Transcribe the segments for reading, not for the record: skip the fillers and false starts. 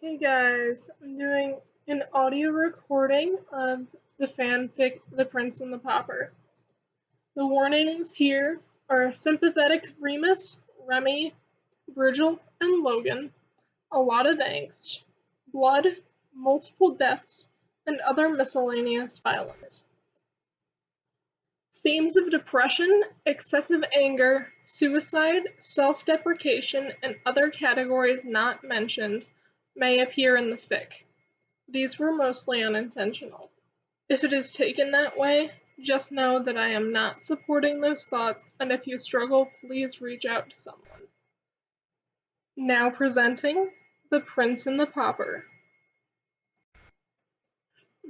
Hey guys, I'm doing an audio recording of the fanfic The Prince and the Pauper. The warnings here are a sympathetic Remus, Remy, Virgil, and Logan, a lot of angst, blood, multiple deaths, and other miscellaneous violence. Themes of depression, excessive anger, suicide, self-deprecation, and other categories not mentioned may appear in the fic. These were mostly unintentional. If it is taken that way, just know that I am not supporting those thoughts, and if you struggle, please reach out to someone. Now presenting The Prince and the Pauper.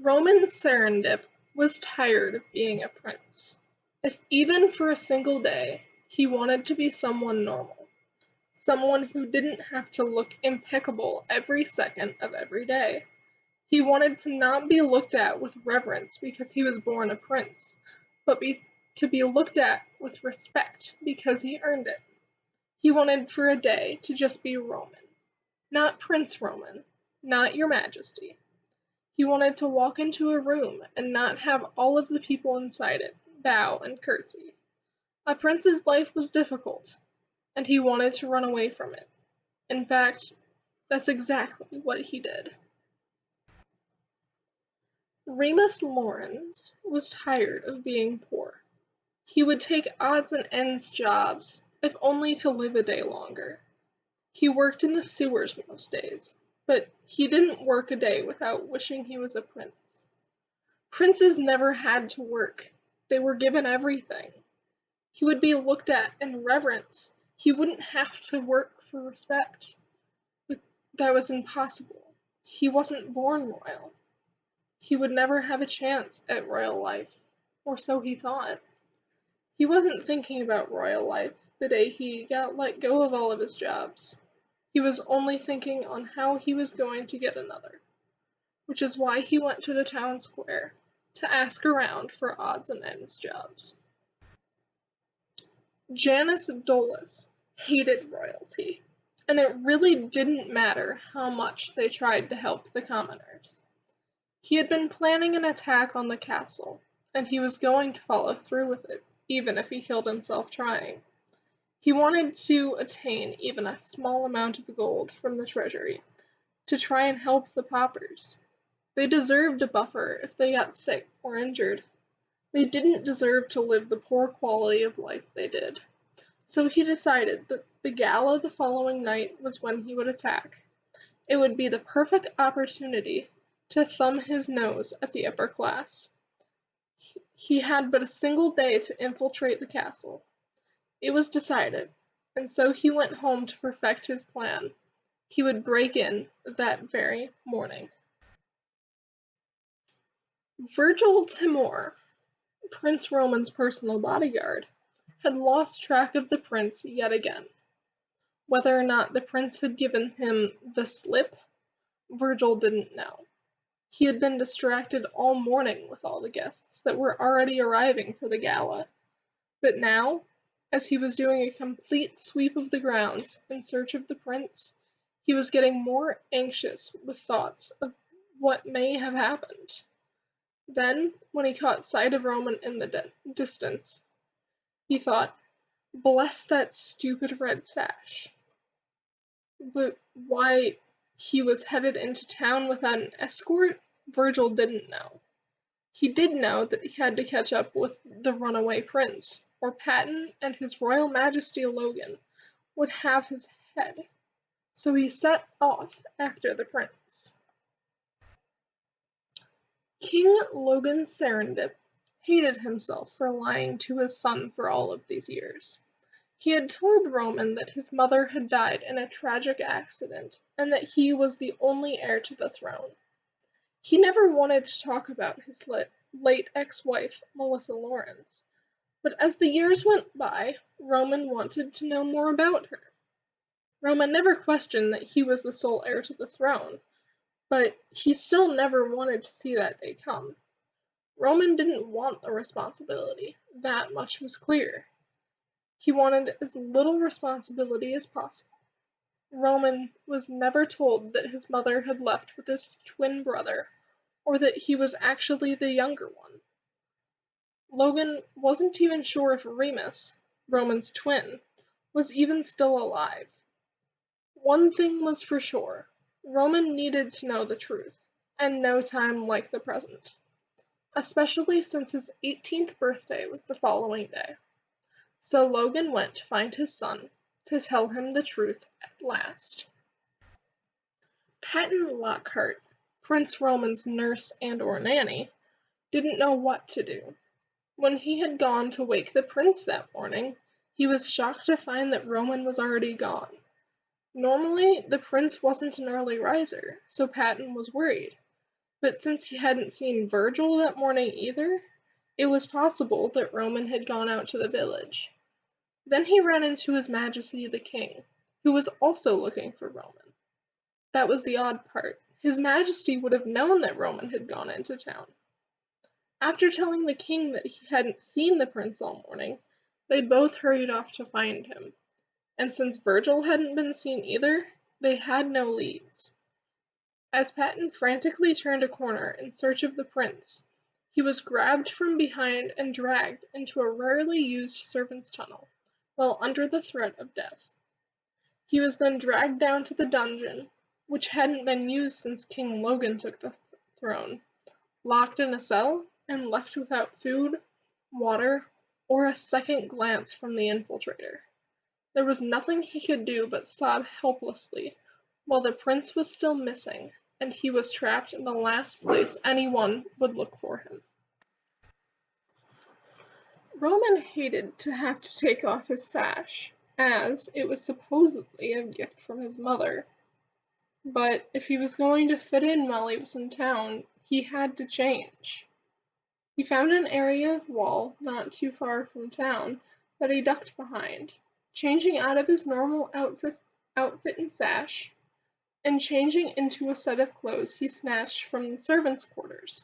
Roman Serendip was tired of being a prince. If even for a single day, he wanted to be someone normal, someone who didn't have to look impeccable every second of every day. He wanted to not be looked at with reverence because he was born a prince, but to be looked at with respect because he earned it. He wanted for a day to just be Roman, not Prince Roman, not Your Majesty. He wanted to walk into a room and not have all of the people inside it bow and curtsy. A prince's life was difficult, and he wanted to run away from it. In fact, that's exactly what he did. Remus Lawrence was tired of being poor. He would take odds and ends jobs, if only to live a day longer. He worked in the sewers most days, but he didn't work a day without wishing he was a prince. Princes never had to work. They were given everything. He would be looked at in reverence. He wouldn't have to work for respect. But that was impossible. He wasn't born royal. He would never have a chance at royal life, or so he thought. He wasn't thinking about royal life the day he got let go of all of his jobs. He was only thinking on how he was going to get another, which is why he went to the town square to ask around for odds and ends jobs. Janus Dolus hated royalty, and it really didn't matter how much they tried to help the commoners. He had been planning an attack on the castle, and he was going to follow through with it, even if he killed himself trying. He wanted to attain even a small amount of gold from the treasury to try and help the paupers. They deserved a buffer if they got sick or injured. They didn't deserve to live the poor quality of life they did. So he decided that the gala the following night was when he would attack. It would be the perfect opportunity to thumb his nose at the upper class. He had but a single day to infiltrate the castle. It was decided, and so he went home to perfect his plan. He would break in that very morning. Virgil Timur, Prince Roman's personal bodyguard, had lost track of the prince yet again. Whether or not the prince had given him the slip, Virgil didn't know. He had been distracted all morning with all the guests that were already arriving for the gala. But now, as he was doing a complete sweep of the grounds in search of the prince, he was getting more anxious with thoughts of what may have happened. Then, when he caught sight of Roman in the distance, he thought, "Bless that stupid red sash." But why he was headed into town without an escort, Virgil didn't know. He did know that he had to catch up with the runaway prince, or Patton and his Royal Majesty Logan would have his head. So he set off after the prince. King Logan Serendip hated himself for lying to his son for all of these years. He had told Roman that his mother had died in a tragic accident, and that he was the only heir to the throne. He never wanted to talk about his late ex-wife, Melissa Lawrence, but as the years went by, Roman wanted to know more about her. Roman never questioned that he was the sole heir to the throne, but he still never wanted to see that day come. Roman didn't want the responsibility, that much was clear. He wanted as little responsibility as possible. Roman was never told that his mother had left with his twin brother, or that he was actually the younger one. Logan wasn't even sure if Remus, Roman's twin, was even still alive. One thing was for sure, Roman needed to know the truth, and no time like the present, especially since his 18th birthday was the following day. So Logan went to find his son to tell him the truth at last. Patton Lockhart, Prince Roman's nurse and/or nanny, didn't know what to do. When he had gone to wake the prince that morning, he was shocked to find that Roman was already gone. Normally, the prince wasn't an early riser, so Patton was worried. But since he hadn't seen Virgil that morning either, it was possible that Roman had gone out to the village. Then he ran into His Majesty the King, who was also looking for Roman. That was the odd part. His Majesty would have known that Roman had gone into town. After telling the king that he hadn't seen the prince all morning, they both hurried off to find him. And since Virgil hadn't been seen either, they had no leads. As Patton frantically turned a corner in search of the prince, he was grabbed from behind and dragged into a rarely used servants' tunnel, while under the threat of death. He was then dragged down to the dungeon, which hadn't been used since King Logan took the throne, locked in a cell, and left without food, water, or a second glance from the infiltrator. There was nothing he could do but sob helplessly, while the prince was still missing, and he was trapped in the last place anyone would look for him. Roman hated to have to take off his sash, as it was supposedly a gift from his mother. But if he was going to fit in while he was in town, he had to change. He found an area of wall not too far from town that he ducked behind, changing out of his normal outfit and sash, and changing into a set of clothes he snatched from the servants' quarters.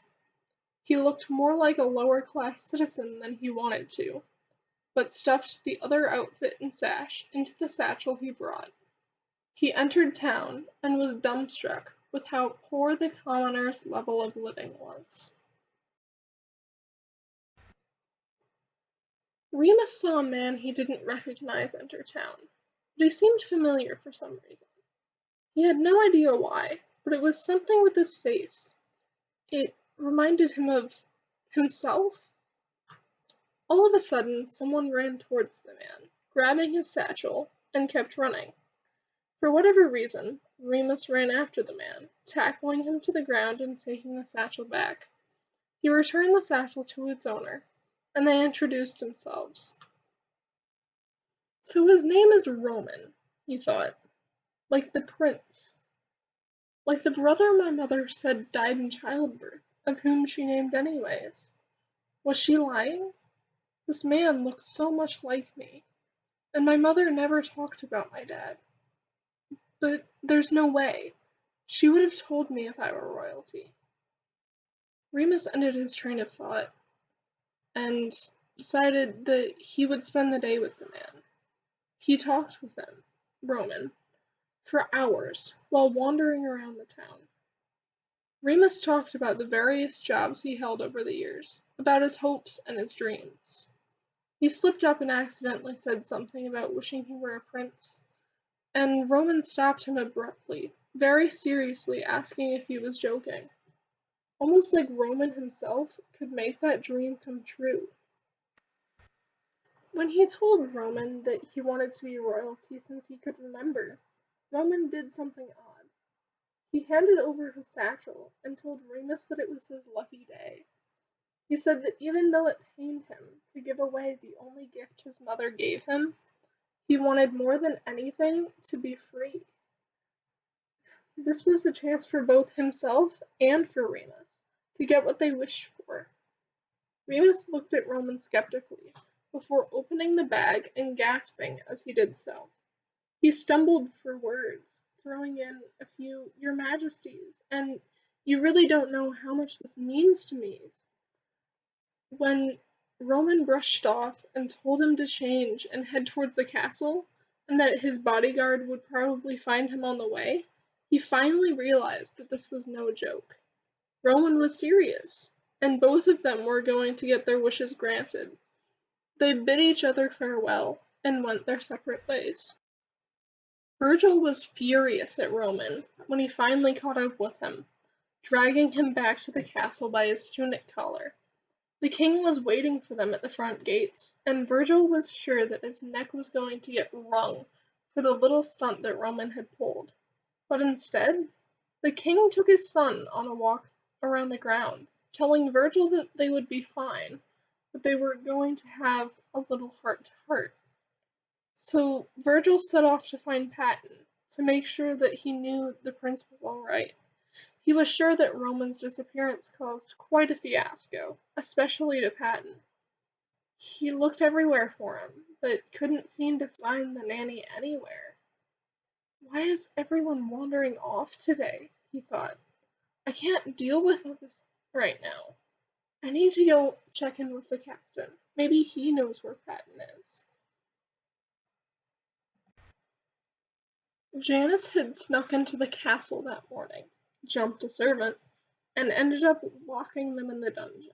He looked more like a lower-class citizen than he wanted to, but stuffed the other outfit and sash into the satchel he brought. He entered town, and was dumbstruck with how poor the commoners' level of living was. Remus saw a man he didn't recognize enter town, but he seemed familiar for some reason. He had no idea why, but it was something with his face. It reminded him of himself. All of a sudden, someone ran towards the man, grabbing his satchel, and kept running. For whatever reason, Remus ran after the man, tackling him to the ground and taking the satchel back. He returned the satchel to its owner, and they introduced themselves. So his name is Roman, he thought, like the prince. Like the brother my mother said died in childbirth, of whom she named anyways. Was she lying? This man looks so much like me, and my mother never talked about my dad. But there's no way. She would have told me if I were royalty. Remus ended his train of thought and decided that he would spend the day with the man. He talked with him, Roman, for hours while wandering around the town. Remus talked about the various jobs he held over the years, about his hopes and his dreams. He slipped up and accidentally said something about wishing he were a prince, and Roman stopped him abruptly, very seriously asking if he was joking. Almost like Roman himself could make that dream come true. When he told Roman that he wanted to be royalty since he could remember, Roman did something odd. He handed over his satchel and told Remus that it was his lucky day. He said that even though it pained him to give away the only gift his mother gave him, he wanted more than anything to be free. This was a chance for both himself and for Remus to get what they wished for. Remus looked at Roman skeptically before opening the bag and gasping as he did so. He stumbled for words, throwing in a few "Your Majesties" and "You really don't know how much this means to me." When Roman brushed off and told him to change and head towards the castle, and that his bodyguard would probably find him on the way, he finally realized that this was no joke. Roman was serious, and both of them were going to get their wishes granted. They bid each other farewell and went their separate ways. Virgil was furious at Roman when he finally caught up with him, dragging him back to the castle by his tunic collar. The king was waiting for them at the front gates, and Virgil was sure that his neck was going to get wrung for the little stunt that Roman had pulled. But instead, the king took his son on a walk around the grounds, telling Virgil that they would be fine, but they were going to have a little heart-to-heart. So Virgil set off to find Patton, to make sure that he knew the prince was all right. He was sure that Roman's disappearance caused quite a fiasco, especially to Patton. He looked everywhere for him, but couldn't seem to find the nanny anywhere. Why is everyone wandering off today? He thought. I can't deal with this right now. I need to go check in with the captain. Maybe he knows where Patton is. Janice had snuck into the castle that morning, jumped a servant, and ended up locking them in the dungeon.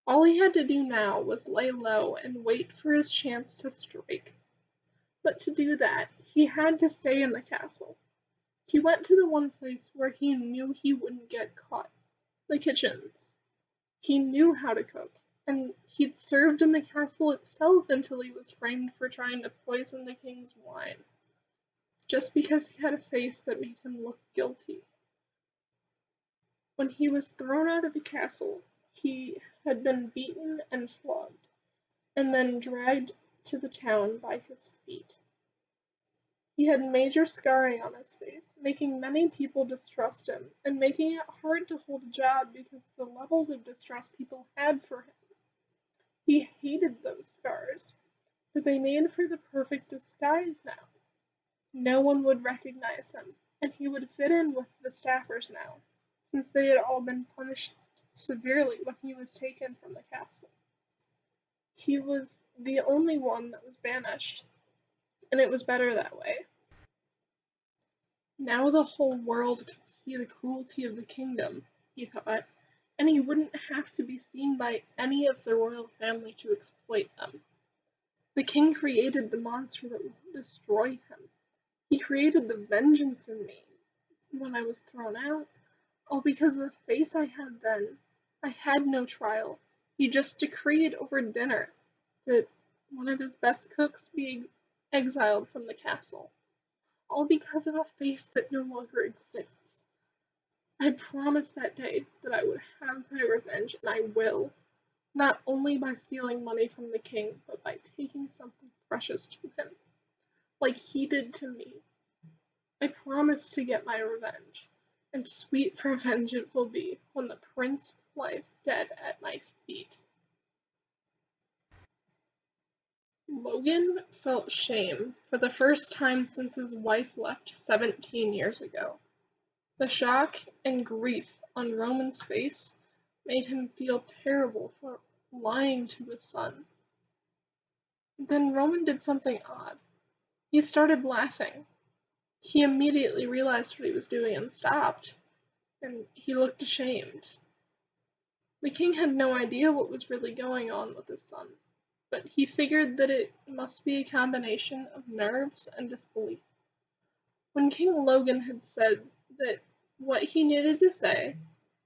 All he had to do now was lay low and wait for his chance to strike. But to do that, he had to stay in the castle. He went to the one place where he knew he wouldn't get caught, the kitchens. He knew how to cook, and he'd served in the castle itself until he was framed for trying to poison the king's wine, just because he had a face that made him look guilty. When he was thrown out of the castle, he had been beaten and flogged, and then dragged to the town by his feet. He had major scarring on his face, making many people distrust him, and making it hard to hold a job because of the levels of distrust people had for him. He hated those scars, but they made for the perfect disguise now. No one would recognize him, and he would fit in with the staffers now, since they had all been punished severely when he was taken from the castle. He was the only one that was banished, and it was better that way. Now the whole world could see the cruelty of the kingdom, he thought, and he wouldn't have to be seen by any of the royal family to exploit them. The king created the monster that would destroy him. He created the vengeance in me when I was thrown out, all because of the face I had then. I had no trial. He just decreed over dinner that one of his best cooks be exiled from the castle, all because of a face that no longer exists. I promised that day that I would have my revenge, and I will, not only by stealing money from the king, but by taking something precious to him, like he did to me. I promise to get my revenge, and sweet revenge it will be when the prince lies dead at my feet. Logan felt shame for the first time since his wife left 17 years ago. The shock and grief on Roman's face made him feel terrible for lying to his son. Then Roman did something odd. He started laughing. He immediately realized what he was doing and stopped, and he looked ashamed. The king had no idea what was really going on with his son, but he figured that it must be a combination of nerves and disbelief. When King Logan had said that what he needed to say,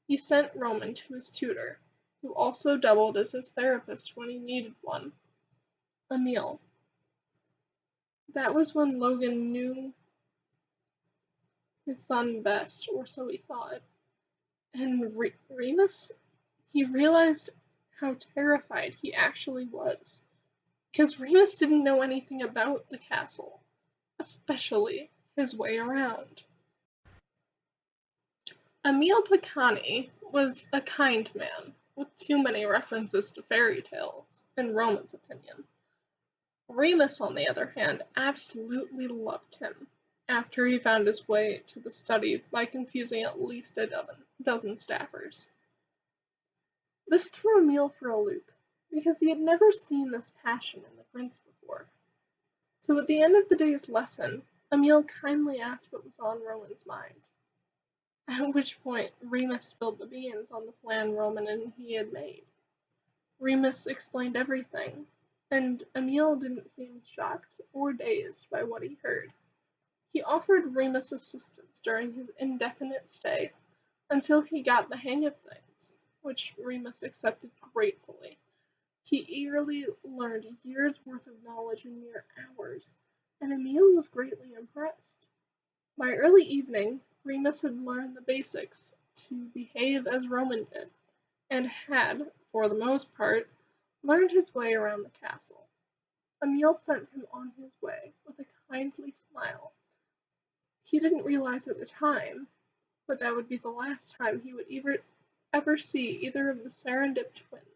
he sent Roman to his tutor, who also doubled as his therapist when he needed one, Emil. That was when Logan knew his son best, or so he thought. And Remus? He realized how terrified he actually was, because Remus didn't know anything about the castle, especially his way around. Emil Picani was a kind man, with too many references to fairy tales, in Roman's opinion. Remus, on the other hand, absolutely loved him, after he found his way to the study by confusing at least a dozen staffers. This threw Emil for a loop, because he had never seen this passion in the prince before. So at the end of the day's lesson, Emil kindly asked what was on Roman's mind, at which point Remus spilled the beans on the plan Roman and he had made. Remus explained everything, and Emil didn't seem shocked or dazed by what he heard. He offered Remus assistance during his indefinite stay until he got the hang of things, which Remus accepted gratefully. He eagerly learned years' worth of knowledge in mere hours, and Emil was greatly impressed. By early evening, Remus had learned the basics to behave as Roman did, and had, for the most part, learned his way around the castle. Emil sent him on his way with a kindly smile. He didn't realize at the time, but that would be the last time he would ever see either of the Serendip twins.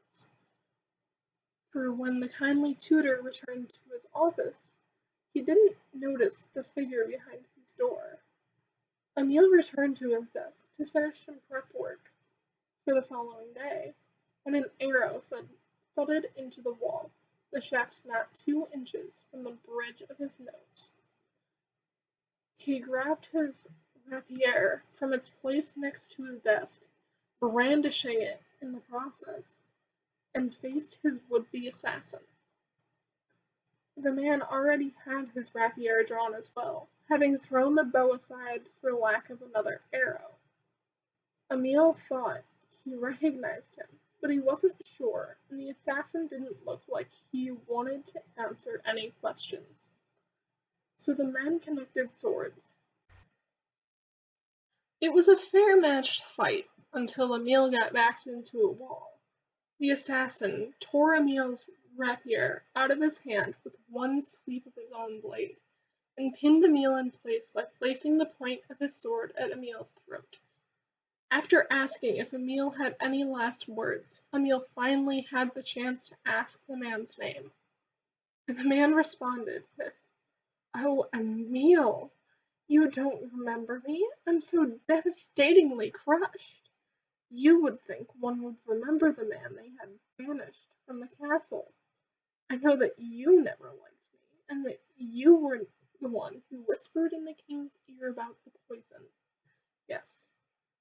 For when the kindly tutor returned to his office, he didn't notice the figure behind his door. Emil returned to his desk to finish some prep work for the following day, when an arrow thudded into the wall, the shaft not 2 inches from the bridge of his nose. He grabbed his rapier from its place next to his desk, brandishing it in the process, and faced his would-be assassin. The man already had his rapier drawn as well, having thrown the bow aside for lack of another arrow. Emil thought he recognized him, but he wasn't sure, and the assassin didn't look like he wanted to answer any questions. So the men connected swords. It was a fair-matched fight until Emil got backed into a wall. The assassin tore Emil's rapier out of his hand with one sweep of his own blade, and pinned Emil in place by placing the point of his sword at Emil's throat. After asking if Emil had any last words, Emil finally had the chance to ask the man's name. And the man responded with, "Oh, Emil, you don't remember me? I'm so devastatingly crushed. You would think one would remember the man they had banished from the castle. I know that you never liked me, and that you were the one who whispered in the king's ear about the poison. Yes,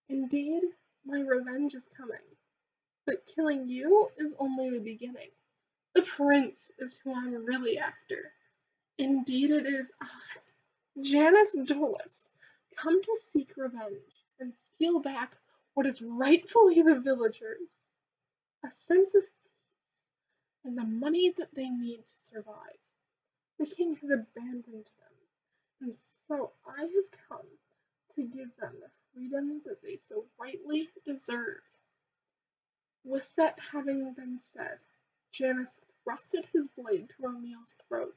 indeed, my revenge is coming, but killing you is only the beginning. The prince is who I'm really after. Indeed it is I, Janus Dolus, come to seek revenge and steal back what is rightfully the villagers, a sense of peace, and the money that they need to survive. The king has abandoned them, and so I have come to give them the freedom that they so rightly deserve." With that having been said, Janus thrusted his blade through Emil's throat.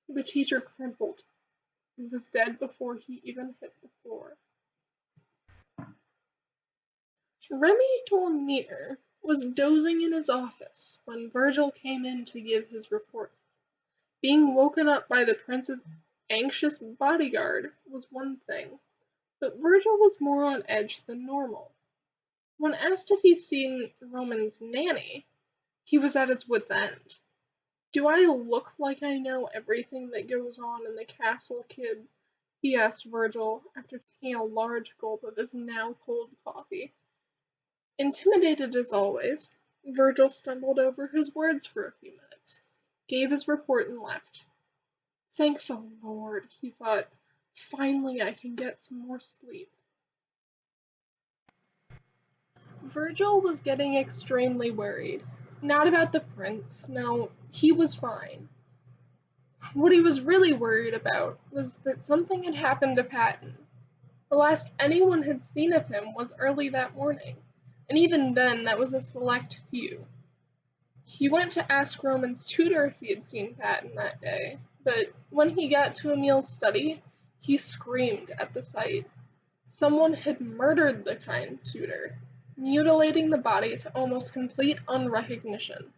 The teacher crumpled and was dead before he even hit the floor. Remy Tournier was dozing in his office when Virgil came in to give his report. Being woken up by the prince's anxious bodyguard was one thing, but Virgil was more on edge than normal. When asked if he'd seen Roman's nanny, he was at his wit's end. "Do I look like I know everything that goes on in the castle, kid?" he asked Virgil after taking a large gulp of his now cold coffee. Intimidated as always, Virgil stumbled over his words for a few minutes, gave his report and left. "Thank the Lord," he thought. "Finally I can get some more sleep." Virgil was getting extremely worried. Not about the prince, no, he was fine. What he was really worried about was that something had happened to Patton. The last anyone had seen of him was early that morning, and even then that was a select few. He went to ask Roman's tutor if he had seen Patton that day, but when he got to Emil's study, he screamed at the sight. Someone had murdered the kind tutor, mutilating the body to almost complete unrecognition.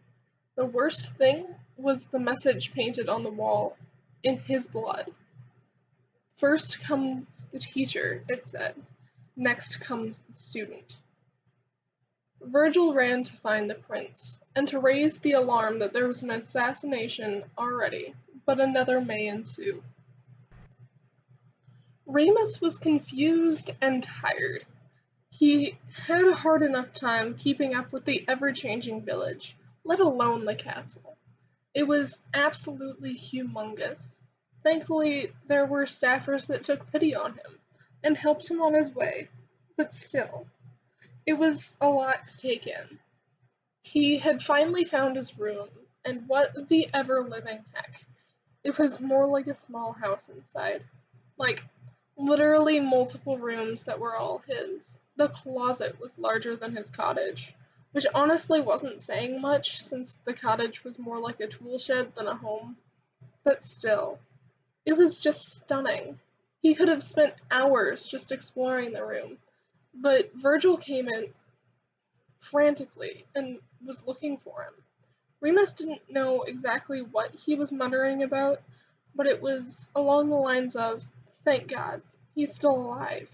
The worst thing was the message painted on the wall, in his blood. "First comes the teacher," it said. "Next comes the student." Virgil ran to find the prince, and to raise the alarm that there was an assassination already but another may ensue. Remus was confused and tired. He had a hard enough time keeping up with the ever-changing village, let alone the castle. It was absolutely humongous. Thankfully, there were staffers that took pity on him and helped him on his way, but still, it was a lot to take in. He had finally found his room, and what the ever-living heck. It was more like a small house inside. Like, literally multiple rooms that were all his. The closet was larger than his cottage, which honestly wasn't saying much since the cottage was more like a tool shed than a home. But still, it was just stunning. He could have spent hours just exploring the room, but Virgil came in frantically and was looking for him. Remus didn't know exactly what he was muttering about, but it was along the lines of, "Thank God, he's still alive.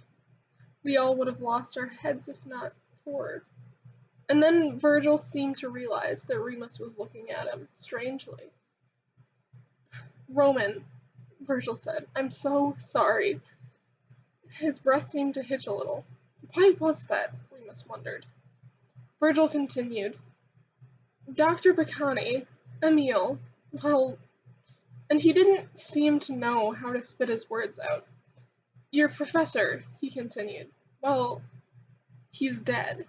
We all would have lost our heads if not for." And then Virgil seemed to realize that Remus was looking at him strangely. "Roman," Virgil said, "I'm so sorry." His breath seemed to hitch a little. Why was that? Remus wondered. Virgil continued, "Dr. Bacani, Emile, well," and he didn't seem to know how to spit his words out. "Your professor," he continued, "well, he's dead."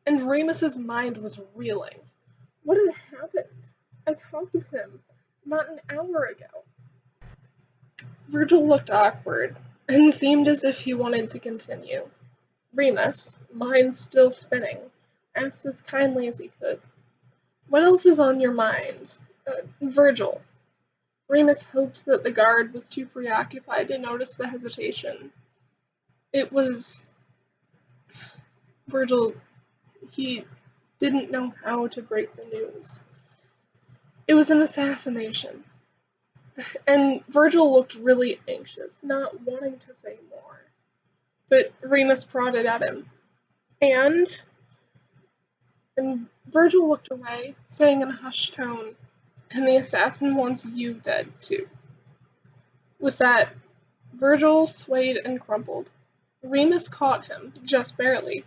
And Remus's mind was reeling. What had happened? I talked with him not an hour ago. Virgil looked awkward, and seemed as if he wanted to continue. Remus, mind still spinning, asked as kindly as he could, "What else is on your mind? Virgil." Remus hoped that the guard was too preoccupied to notice the hesitation. It was Virgil. He didn't know how to break the news. It was an assassination. And Virgil looked really anxious, not wanting to say more. But Remus prodded at him. And Virgil looked away, saying in a hushed tone, "And the assassin wants you dead too." With that, Virgil swayed and crumpled. Remus caught him, just barely,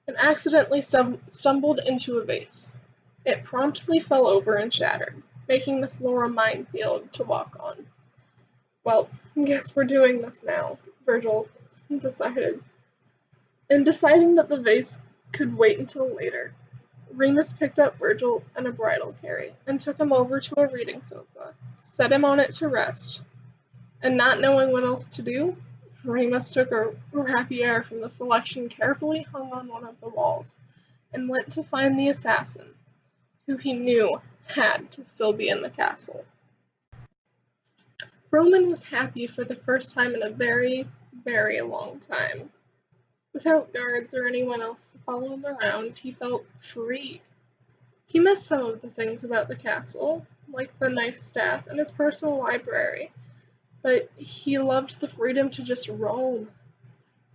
and accidentally stumbled into a vase. It promptly fell over and shattered, making the floor a minefield to walk on. "Well, guess we're doing this now," Virgil decided. And deciding that the vase could wait until later, Remus picked up Virgil and a bridal carry and took him over to a reading sofa, set him on it to rest, and not knowing what else to do, Remus took a rapier from the selection carefully hung on one of the walls, and went to find the assassin, who he knew had to still be in the castle. Roman was happy for the first time in a very, very long time. Without guards or anyone else to follow him around, he felt free. He missed some of the things about the castle, like the nice staff and his personal library, but he loved the freedom to just roam.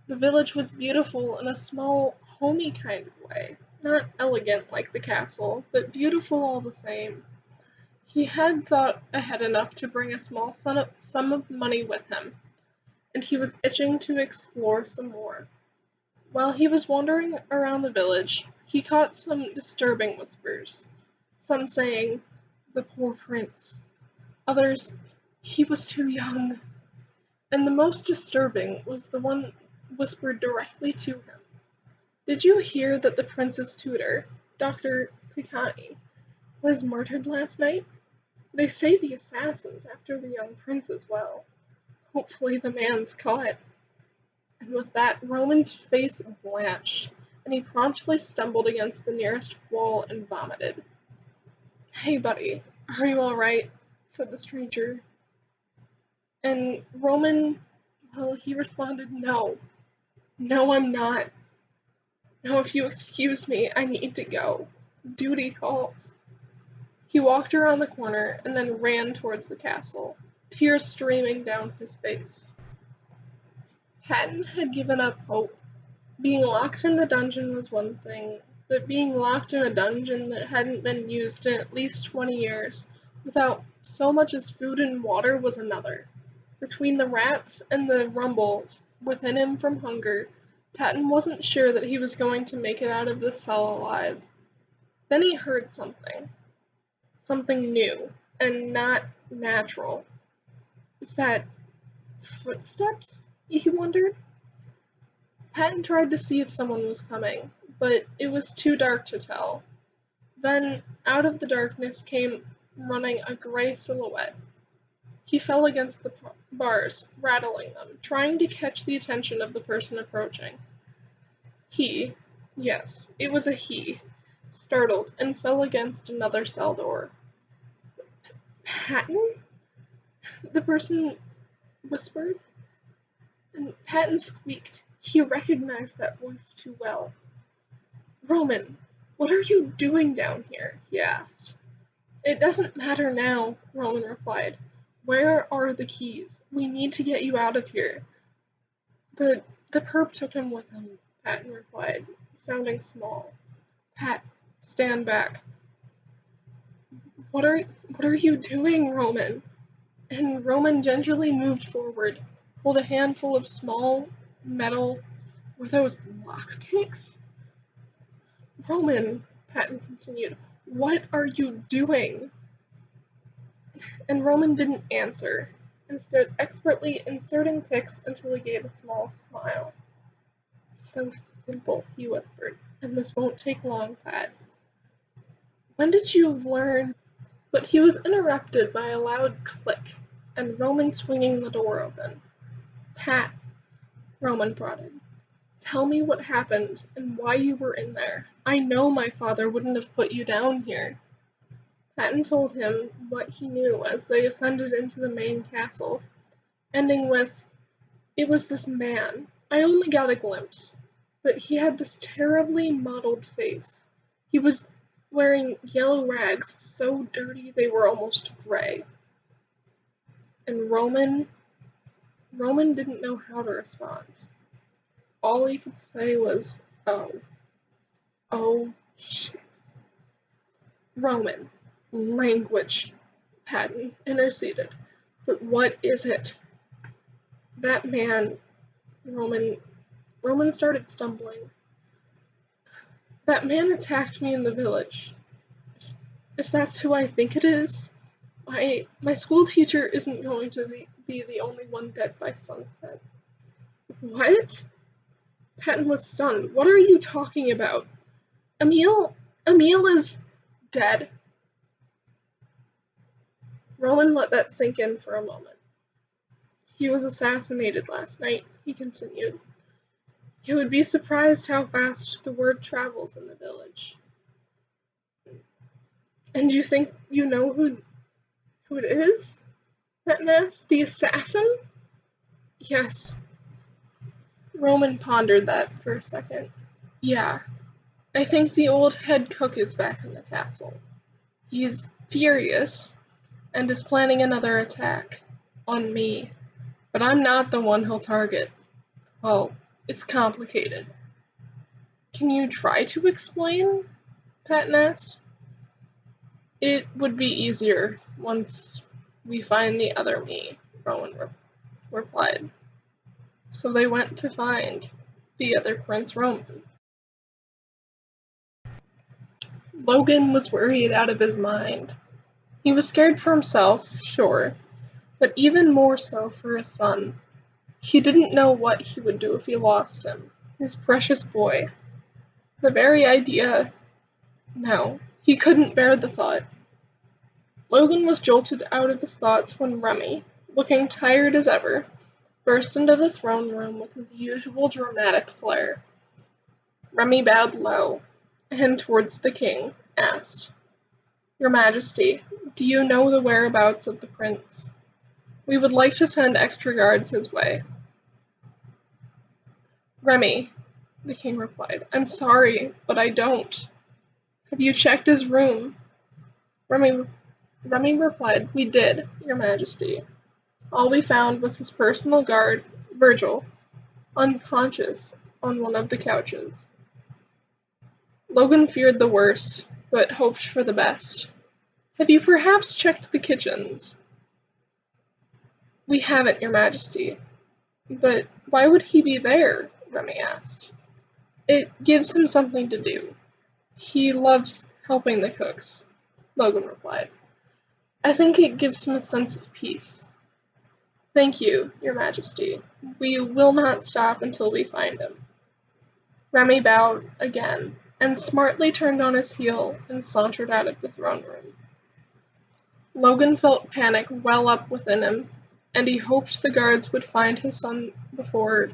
The village was beautiful in a small, homey kind of way, not elegant like the castle, but beautiful all the same. He had thought ahead enough to bring a small sum of money with him, and he was itching to explore some more. While he was wandering around the village, he caught some disturbing whispers, some saying, "The poor prince," others, "He was too young," and the most disturbing was the one whispered directly to him. "Did you hear that the prince's tutor, Dr. Picani, was murdered last night? They say the assassin's after the young prince as well. Hopefully the man's caught." And with that, Roman's face blanched, and he promptly stumbled against the nearest wall and vomited. "Hey, buddy, are you alright?" said the stranger. And Roman, well, he responded, "No. No, I'm not. Now, if you excuse me, I need to go. Duty calls." He walked around the corner and then ran towards the castle, tears streaming down his face. Hatton had given up hope. Being locked in the dungeon was one thing, but being locked in a dungeon that hadn't been used in at least 20 years, without So much as food and water was another. Between the rats and the rumble within him from hunger, Patton wasn't sure that he was going to make it out of the cell alive. Then he heard something. Something new, and not natural. Is that footsteps? He wondered. Patton tried to see if someone was coming, but it was too dark to tell. Then, out of the darkness came running a gray silhouette. He fell against the bars, rattling them, trying to catch the attention of the person approaching. He, yes, it was a he, startled and fell against another cell door. Patton? The person whispered, and Patton squeaked. He recognized that voice too well. Roman, what are you doing down here? He asked. It doesn't matter now, Roman replied. Where are the keys? We need to get you out of here. The perp took him with him, Patton replied, sounding small. Pat, stand back. What are you doing, Roman? And Roman gingerly moved forward, pulled a handful of small metal. Were those lockpicks? Roman, Patton continued, what are you doing? And Roman didn't answer, instead expertly inserting picks until he gave a small smile. So simple, he whispered, and this won't take long, Pat. When did you learn? But he was interrupted by a loud click, and Roman swinging the door open. Pat, Roman prodded. Tell me what happened and why you were in there. I know my father wouldn't have put you down here. Patton told him what he knew as they ascended into the main castle, ending with, it was this man. I only got a glimpse, but he had this terribly mottled face. He was wearing yellow rags so dirty they were almost gray. And Roman didn't know how to respond. All he could say was, oh, shit. Roman, language, Patton interceded. But what is it? That man, Roman started stumbling. That man attacked me in the village. If that's who I think it is, my school teacher isn't going to be the only one dead by sunset. What? Patton was stunned. What are you talking about? Emil is dead. Roman let that sink in for a moment. He was assassinated last night, he continued. You would be surprised how fast the word travels in the village. And you think you know who it is? Patton asked. The assassin? Yes. Roman pondered that for a second. Yeah, I think the old head cook is back in the castle. He's furious and is planning another attack on me, but I'm not the one he'll target. Well, it's complicated. Can you try to explain? Patton asked. It would be easier once we find the other me, Rowan replied. So they went to find the other Prince Roman. Logan was worried out of his mind. He was scared for himself, sure, but even more so for his son. He didn't know what he would do if he lost him, his precious boy. The very idea, no, he couldn't bear the thought. Logan was jolted out of his thoughts when Remy, looking tired as ever, burst into the throne room with his usual dramatic flair. Remy bowed low, and towards the king, asked, Your Majesty, do you know the whereabouts of the prince? We would like to send extra guards his way. Remy, the king replied, I'm sorry, but I don't. Have you checked his room? Remy replied, We did, Your Majesty. All we found was his personal guard, Virgil, unconscious on one of the couches. Logan feared the worst, but hoped for the best. Have you perhaps checked the kitchens? We haven't, your majesty. But why would he be there? Remy asked. It gives him something to do. He loves helping the cooks, Logan replied. I think it gives him a sense of peace. Thank you, your majesty. We will not stop until we find him. Remy bowed again, and smartly turned on his heel and sauntered out of the throne room. Logan felt panic well up within him, and he hoped the guards would find his son before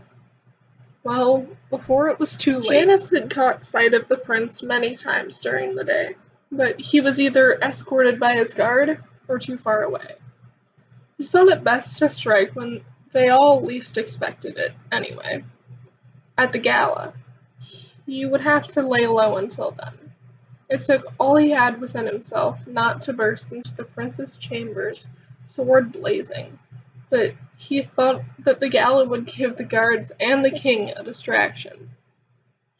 it was too late. Janice had caught sight of the prince many times during the day, but he was either escorted by his guard or too far away. He thought it best to strike when they all least expected it, anyway. At the gala, he would have to lay low until then. It took all he had within himself not to burst into the prince's chambers, sword blazing, but he thought that the gala would give the guards and the king a distraction.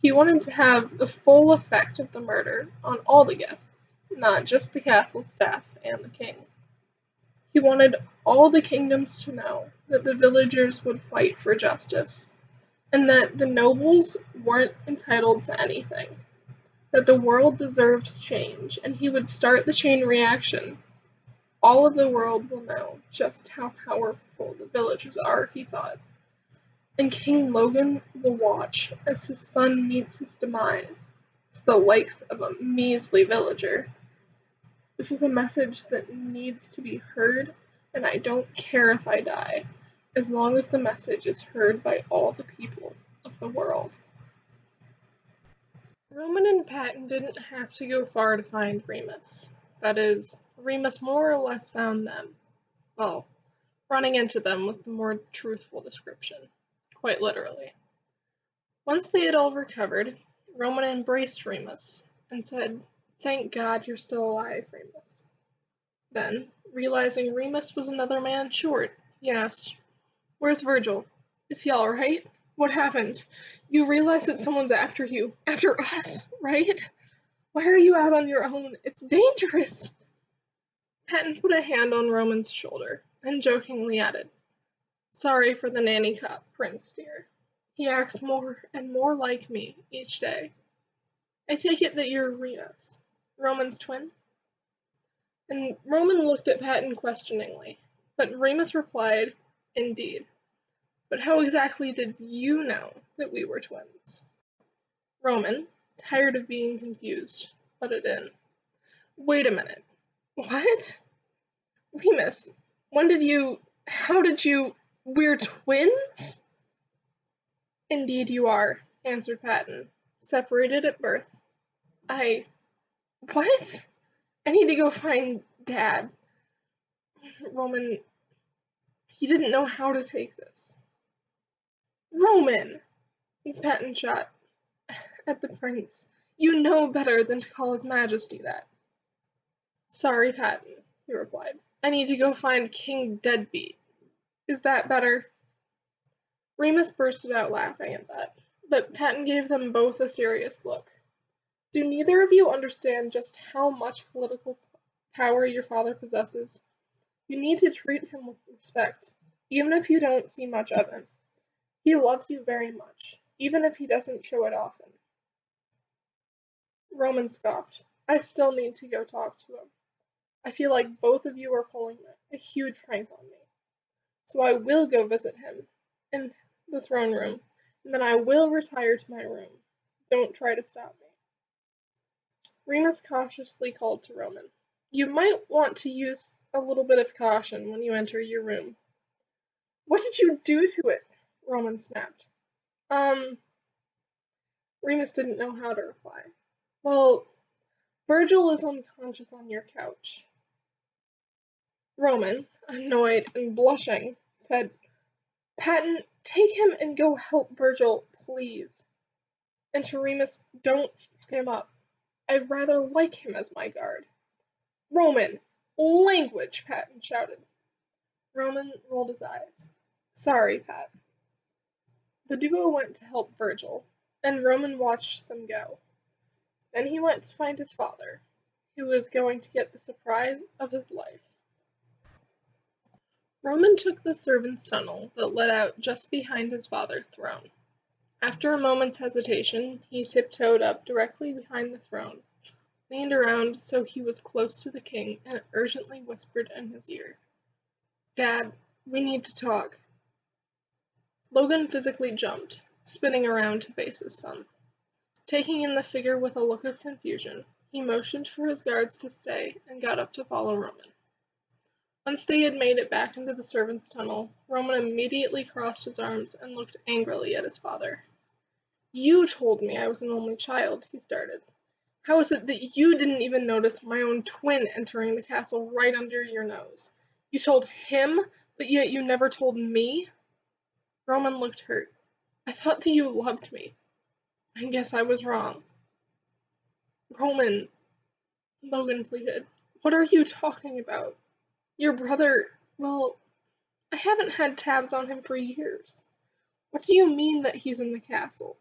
He wanted to have the full effect of the murder on all the guests, not just the castle staff and the king. He wanted all the kingdoms to know that the villagers would fight for justice, and that the nobles weren't entitled to anything, that the world deserved change, and he would start the chain reaction. All of the world will know just how powerful the villagers are, he thought, and King Logan will watch as his son meets his demise to the likes of a measly villager. This is a message that needs to be heard, and I don't care if I die, as long as the message is heard by all the people of the world. Roman and Patton didn't have to go far to find Remus. That is, Remus more or less found them. Well, running into them was the more truthful description, quite literally. Once they had all recovered, Roman embraced Remus and said, "Thank God you're still alive, Remus." Then, realizing Remus was another man short, he asked, "Where's Virgil? Is he alright? What happened? You realize that someone's after you. After us, right? Why are you out on your own? It's dangerous." Patton put a hand on Roman's shoulder and jokingly added, "Sorry for the nanny cop, Prince dear. He acts more and more like me each day. I take it that you're Remus, Roman's twin?" And Roman looked at Patton questioningly, but Remus replied, "Indeed. But how exactly did you know that we were twins?" Roman, tired of being confused, butted in. "Wait a minute. What? Remus, how did you, we're twins?" "Indeed you are," answered Patton, "separated at birth. What? I need to go find Dad." Roman, he didn't know how to take this. "Roman!" Patton shot at the prince. "You know better than to call his majesty that." "Sorry, Patton," he replied. "I need to go find King Deadbeat. Is that better?" Remus bursted out laughing at that, but Patton gave them both a serious look. "Do neither of you understand just how much political power your father possesses? You need to treat him with respect, even if you don't see much of him. He loves you very much, even if he doesn't show it often." Roman scoffed. "I still need to go talk to him. I feel like both of you are pulling a huge prank on me. So I will go visit him in the throne room, and then I will retire to my room. Don't try to stop me." Remus cautiously called to Roman. "You might want to use a little bit of caution when you enter your room." "What did you do to it?" Roman snapped. Remus didn't know how to reply. "Well, Virgil is unconscious on your couch." Roman, annoyed and blushing, said, "Patton, take him and go help Virgil, please. And to Remus, don't fuck him up. I'd rather like him as my guard." "Roman, language!" Patton shouted. Roman rolled his eyes. "Sorry, Pat." The duo went to help Virgil, and Roman watched them go. Then he went to find his father. He was going to get the surprise of his life. Roman took the servants' tunnel that led out just behind his father's throne. After a moment's hesitation, he tiptoed up directly behind the throne, leaned around so he was close to the king, and urgently whispered in his ear, "Dad, we need to talk." Logan physically jumped, spinning around to face his son. Taking in the figure with a look of confusion, he motioned for his guards to stay and got up to follow Roman. Once they had made it back into the servants' tunnel, Roman immediately crossed his arms and looked angrily at his father. "You told me I was an only child," he started. "How is it that you didn't even notice my own twin entering the castle right under your nose? You told him, but yet you never told me?" Roman looked hurt. "I thought that you loved me. I guess I was wrong." "Roman," Logan pleaded, "what are you talking about? Your brother, well, I haven't had tabs on him for years. What do you mean that he's in the castle?"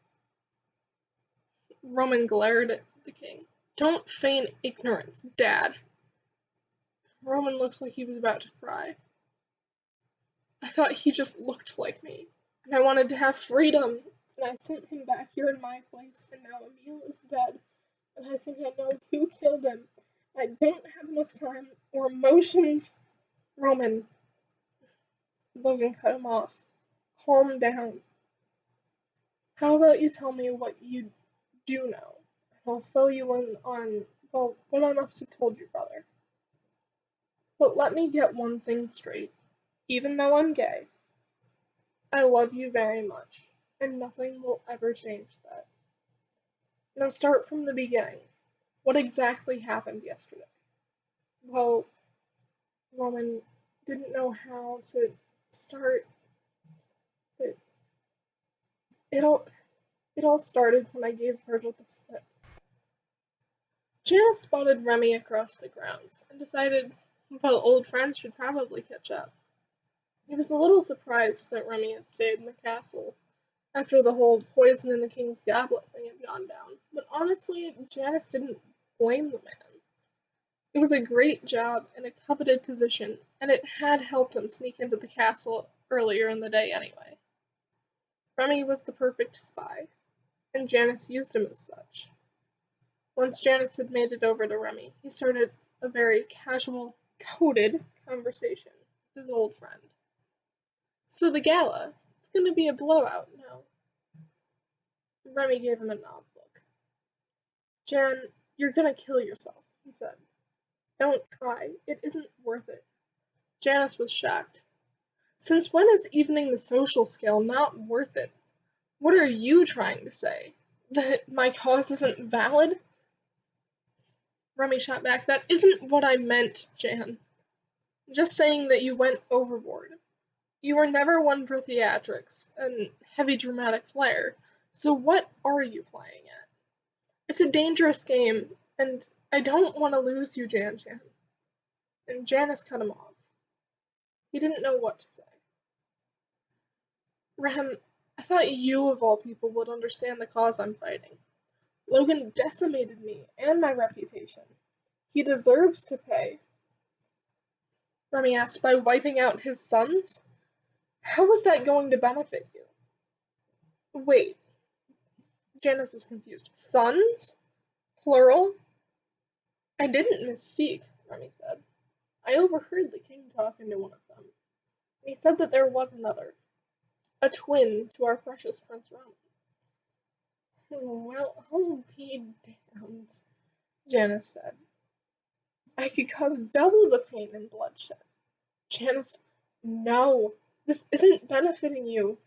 Roman glared at the king. "Don't feign ignorance, Dad." Roman looked like he was about to cry. "I thought he just looked like me, and I wanted to have freedom, and I sent him back here in my place, and now Emil is dead, and I think I know who killed him. I don't have enough time or emotions." "Roman," Logan cut him off. "Calm down. How about you tell me what you do know, and I'll fill you in on, well, what I must have told your brother. But let me get one thing straight. Even though I'm gay, I love you very much, and nothing will ever change that. Now start from the beginning. What exactly happened yesterday?" Well, Roman didn't know how to start, but it all it all started when I gave Virgil the slip. Janice spotted Remy across the grounds and decided, well, old friends should probably catch up. He was a little surprised that Remy had stayed in the castle after the whole poison in the king's goblet thing had gone down, but honestly, Janice didn't blame the man. It was a great job and a coveted position, and it had helped him sneak into the castle earlier in the day anyway. Remy was the perfect spy, and Janice used him as such. Once Janice had made it over to Remy, he started a very casual, coded conversation with his old friend. "So the gala, it's gonna be a blowout now." Remy gave him a nod look. "Jan, you're gonna kill yourself," he said. "Don't try, it isn't worth it." Janice was shocked. "Since when is evening the social scale not worth it? What are you trying to say? That my cause isn't valid?" Remy shot back, "That isn't what I meant, Jan. Just saying that you went overboard. You were never one for theatrics and heavy dramatic flair, so what are you playing at? It's a dangerous game, and I don't want to lose you, Jan." And Janice cut him off. He didn't know what to say. "Rem, I thought you of all people would understand the cause I'm fighting. Logan decimated me and my reputation. He deserves to pay." Remy asked, "By wiping out his sons? How was that going to benefit you?" "Wait," Janice was confused. "Sons? Plural?" "I didn't misspeak," Remy said. "I overheard the king talking to one of them. He said that there was another, a twin to our precious Prince Roman." "Well, I'll be damned," Janice said. "I could cause double the pain and bloodshed." "Janice, no. This isn't benefiting you.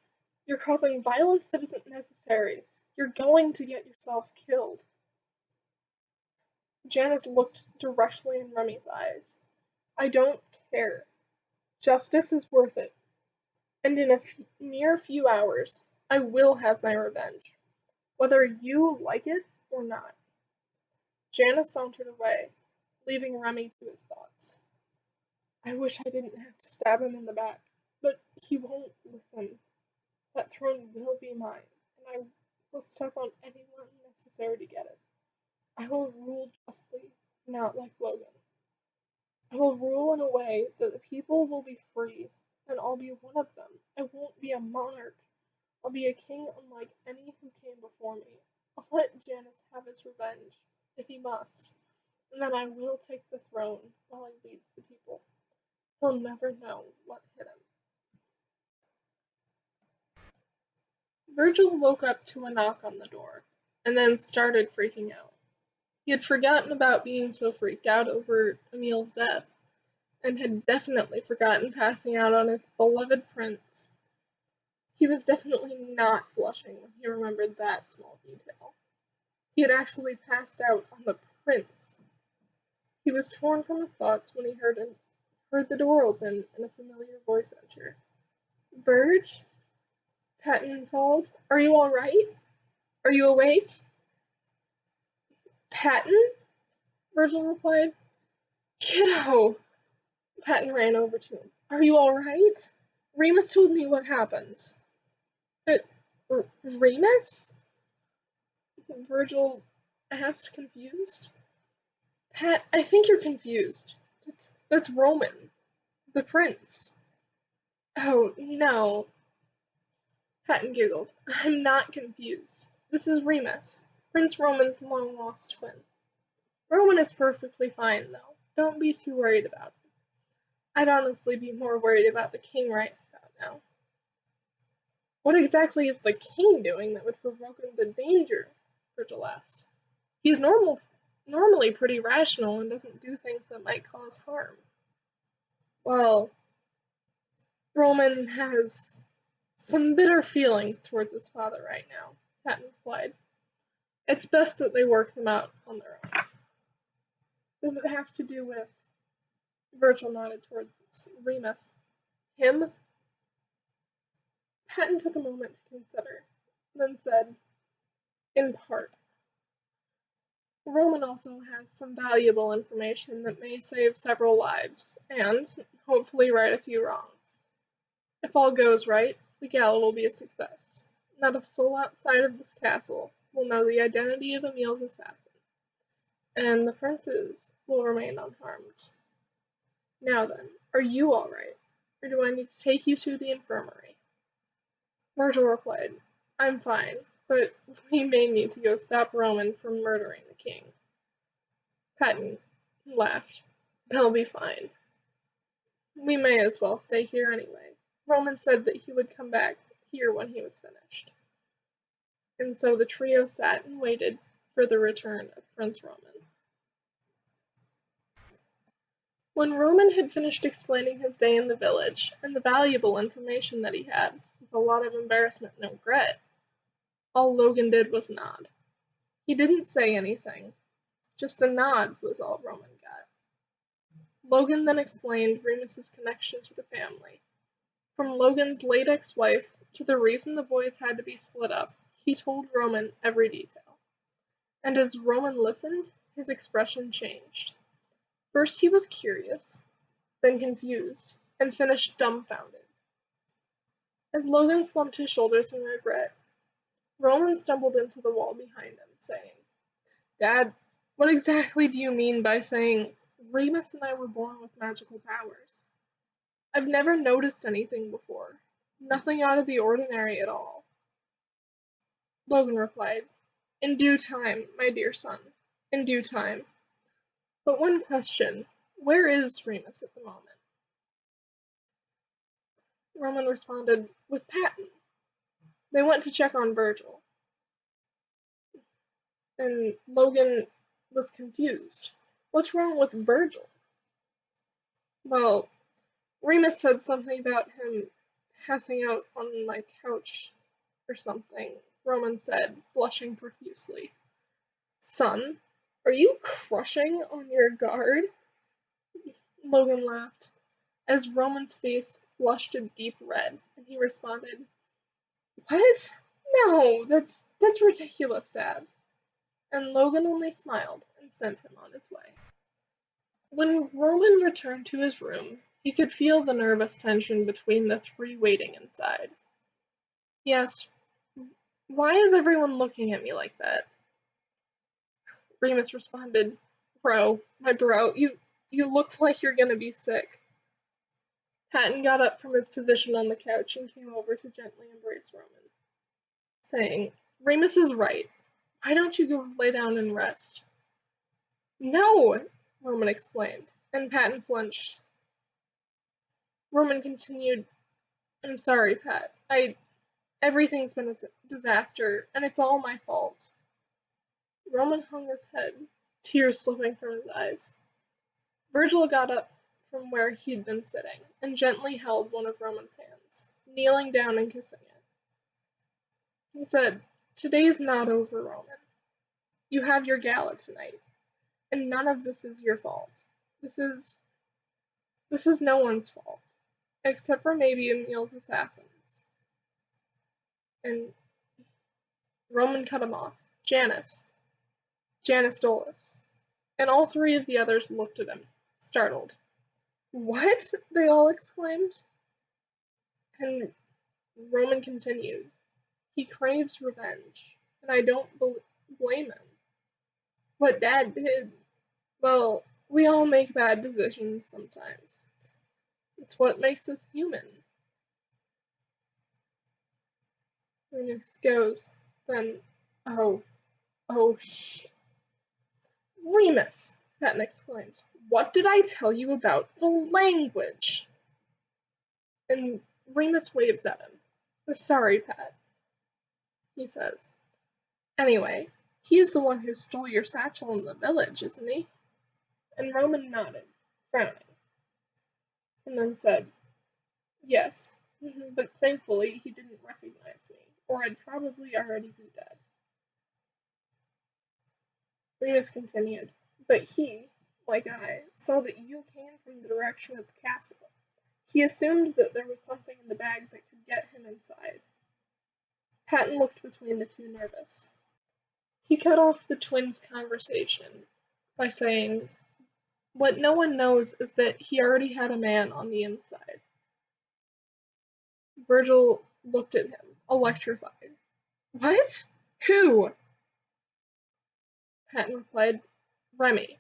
You're causing violence that isn't necessary. You're going to get yourself killed." Janice looked directly in Remy's eyes. "I don't care. Justice is worth it, and in a mere few hours, I will have my revenge, whether you like it or not." Janice sauntered away, leaving Remy to his thoughts. "I wish I didn't have to stab him in the back, but he won't listen. That throne will be mine, and I will step on anyone necessary to get it. I will rule justly, not like Logan. I will rule in a way that the people will be free, and I'll be one of them. I won't be a monarch. I'll be a king unlike any who came before me. I'll let Janus have his revenge, if he must, and then I will take the throne while he leads the people. He'll never know what hit him. Virgil woke up to a knock on the door, and then started freaking out. He had forgotten about being so freaked out over Emil's death, and had definitely forgotten passing out on his beloved prince. He was definitely not blushing when he remembered that small detail. He had actually passed out on the prince. He was torn from his thoughts when he heard the door open and a familiar voice enter. "Verge?" Patton called. "Are you all right? Are you awake?" "Patton?" Virgil replied. "Kiddo!" Patton ran over to him. "Are you all right? Remus told me what happened." "Uh, Remus?" Virgil asked, confused. "Pat, I think you're confused. That's Roman, the prince." "Oh, no." Patton giggled. "I'm not confused. This is Remus, Prince Roman's long-lost twin. Roman is perfectly fine, though. Don't be too worried about him. I'd honestly be more worried about the king right about now." "What exactly is the king doing that would provoke the danger?" Virgil asked. "He's normally pretty rational and doesn't do things that might cause harm." "Well, Roman has some bitter feelings towards his father right now," Patton replied. "It's best that they work them out on their own." "Does it have to do with—" Virgil nodded towards Remus. "Him?" Patton took a moment to consider, then said, "In part. Roman also has some valuable information that may save several lives, and hopefully right a few wrongs. If all goes right, the gala will be a success. Not a soul outside of this castle will know the identity of Emil's assassin, and the princes will remain unharmed. Now then, are you all right, or do I need to take you to the infirmary?" Virgil replied, "I'm fine, but we may need to go stop Roman from murdering the king." Patton laughed. "They'll be fine. We may as well stay here anyway. Roman said that he would come back here when he was finished." And so the trio sat and waited for the return of Prince Roman. When Roman had finished explaining his day in the village, and the valuable information that he had, with a lot of embarrassment and regret, all Logan did was nod. He didn't say anything. Just a nod was all Roman got. Logan then explained Remus's connection to the family. From Logan's late ex-wife to the reason the boys had to be split up, he told Roman every detail. And as Roman listened, his expression changed. First he was curious, then confused, and finished dumbfounded. As Logan slumped his shoulders in regret, Roman stumbled into the wall behind him, saying, "Dad, what exactly do you mean by saying Remus and I were born with magical powers? I've never noticed anything before. Nothing out of the ordinary at all." Logan replied, "In due time, my dear son, in due time. But one question, where is Remus at the moment?" Roman responded, "With Patton. They went to check on Virgil." And Logan was confused. "What's wrong with Virgil?" "Well, Remus said something about him passing out on my couch or something," Roman said, blushing profusely. "Son, are you crushing on your guard?" Logan laughed, as Roman's face flushed a deep red, and he responded, "What? No, that's ridiculous, Dad." And Logan only smiled and sent him on his way. When Roman returned to his room, he could feel the nervous tension between the three waiting inside. He asked, "Why is everyone looking at me like that?" Remus responded, My bro, you look like you're gonna be sick." Patton got up from his position on the couch and came over to gently embrace Roman, saying, "Remus is right. Why don't you go lay down and rest?" "No," Roman explained, and Patton flinched. Roman continued, "I'm sorry, Pat. Everything's been a disaster, and it's all my fault." Roman hung his head, tears slipping from his eyes. Virgil got up from where he'd been sitting, and gently held one of Roman's hands, kneeling down and kissing it. He said, "Today's not over, Roman. You have your gala tonight, and none of this is your fault. This is this is no one's fault, except for maybe Emil's assassins." And Roman cut him off. Janice Dolus." And all three of the others looked at him, startled. "What?" they all exclaimed. And Roman continued, "He craves revenge, and I don't blame him. What Dad did, well, we all make bad decisions sometimes. It's what makes us human." Remus goes, then, "Oh, shh." "Remus!" Patton exclaims. "What did I tell you about the language?" And Remus waves at him. "Sorry, Pat," he says. "Anyway, he's the one who stole your satchel in the village, isn't he?" And Roman nodded, frowning, and then said, "Yes, but thankfully he didn't recognize me, or I'd probably already be dead." Remus continued, "But he, like I, saw that you came from the direction of the castle. He assumed that there was something in the bag that could get him inside." Patton looked between the two, nervous. He cut off the twins' conversation by saying, "What no one knows is that he already had a man on the inside." Virgil looked at him, electrified. "What? Who?" Patton replied, "Remy."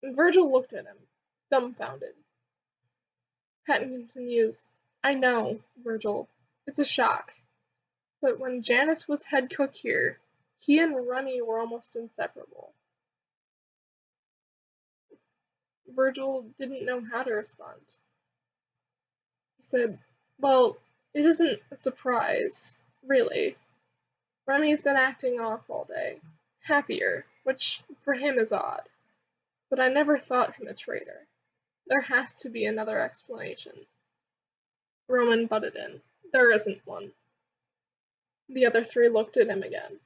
And Virgil looked at him, dumbfounded. Patton continues, "I know, Virgil. It's a shock. But when Janice was head cook here, he and Remy were almost inseparable." Virgil didn't know how to respond. He said, "Well, it isn't a surprise, really. Remy's been acting off all day, happier, which for him is odd. But I never thought him a traitor. There has to be another explanation." Roman butted in. "There isn't one." The other three looked at him again.